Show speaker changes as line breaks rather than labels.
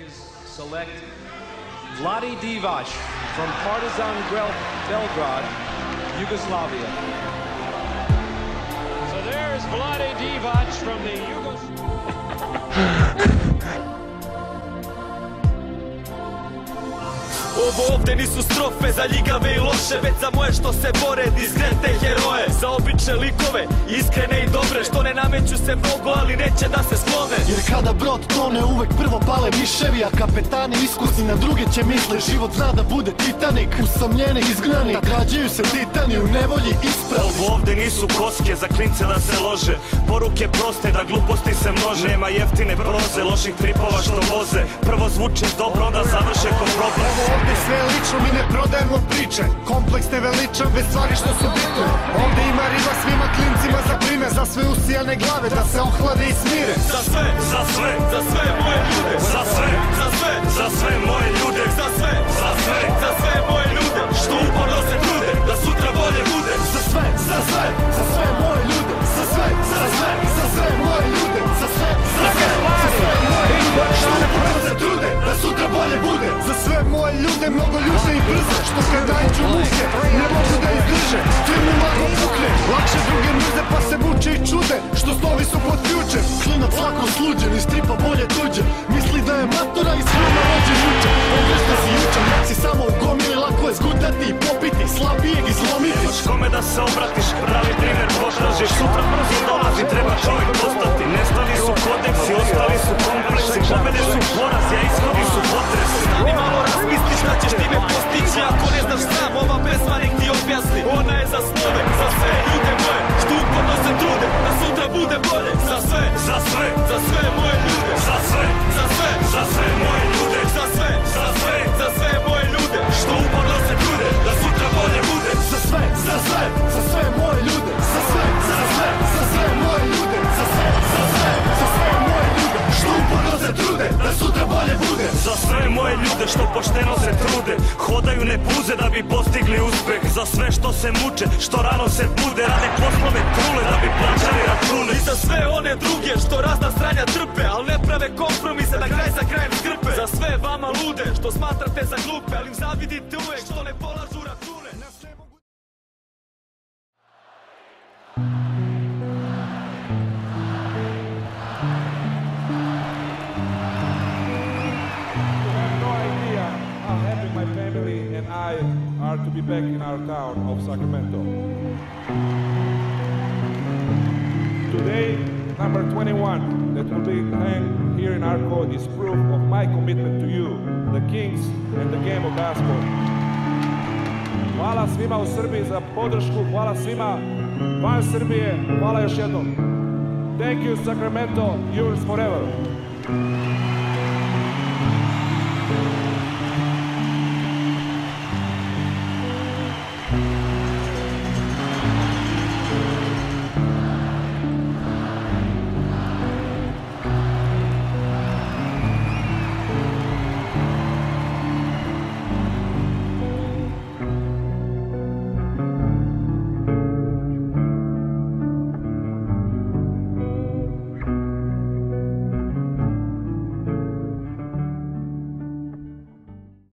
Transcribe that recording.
Select Vlade Divac from Partizan Belgrade, Yugoslavia. So there's Vlade Divac from the
Ovo ovde nisu strofe za ljigave i loše, već za moje što se bore, diskrete heroje. Za obične likove, iskrene i dobre, što ne nameću se mnogo, ali neće da se sklone.
Jer kada brod tone uvek prvo pale miševi, a kapetani iskusni na druge će misle. Život zna da bude Titanik, usamljeni izgnani, rađaju se titani u nevolji ispravi.
Ovo ovde nisu koske za klince da se lože, poruke proste da gluposti se množe. Nema jeftine proze, loših tripova što voze, prvo zvuče dobro, onda završe ko problem.
Ovde sve lično, mi ne prodajemo priče, kompleks ne veličam, bez stvari što su bitne. Ovde ima riba svima klincima za prime, za sve usijane glave da se ohlade i smire.
Za sve, za sve, za sve moje ljude. Za sve, za sve, za sve moje ljude. Za sve, za sve, za sve moje ljude, što uporno se trude da sutra bolje bude.
Za sve, za sve, za sve moje ljude. Za sve, za sve, za sve moje ljude. Za sve, za sve, za sve moje ljude, što uporno se trude da sutra bolje bude. Za sve moje ljude, mnogo ljude i brze, što kad nađu muke ne mogu da izdrže. Firmu lako pukne, lakše druge mrze pa se muče i čude, što snovi su pod ključem. Klinac lako sluđen, iz stripa bolje tuđe, misli da je matora i svima rođen juče. Pogreš da si jučan, si samo u gomili, lako je zgutati i popiti, slabijeg izlomiti.
Imaš kome da se obratiš, pravi primer potražiš, sutra brzo dolazi, treba čovjek postati. Nestali su kodeksi, ostali su kompleksi, pobede su poraz, a ishodi su potresi. Stani malo razmisli šta ćeš time postići, ako ne znaš sam, ova pesma nek ti objasni. Ona je za snove, za sve ljude moje, što uporno se trude da sutra bude bolje. Za sve, za sve, za sve moje ljude. Za sve, za sve, za sve moje ljude. Za sve, za sve, za sve moje ljude, što uporno se trude da sutra bolje bude.
Za sve, za sve, za sve moje ljude. Za sve, za sve, za sve moje ljude. Za sve, za sve, za sve moje ljude, što uporno se trude da sutra bolje bude.
Za sve moje ljude što pošteno se trude, hodaju ne puze da bi postigli uspeh. Za sve što se muče, što rano se bude, rade poslove trule da bi plaćali račune. I za sve one druge što razna stranja trpe, al ne prave kompromise da kraj za krajem skrpe. Za sve vama lude što smatrate za glupe, ali im zavidite uvek što ne polažu račune.
And I are to be back in our town of Sacramento. Today, number 21 that will be hanged here in our court is proof of my commitment to you, the Kings, and the game of basketball. Hvala svima u Srbiji za podršku, hvala svima van Srbije, hvala još jednom. Thank you, Sacramento, yours forever.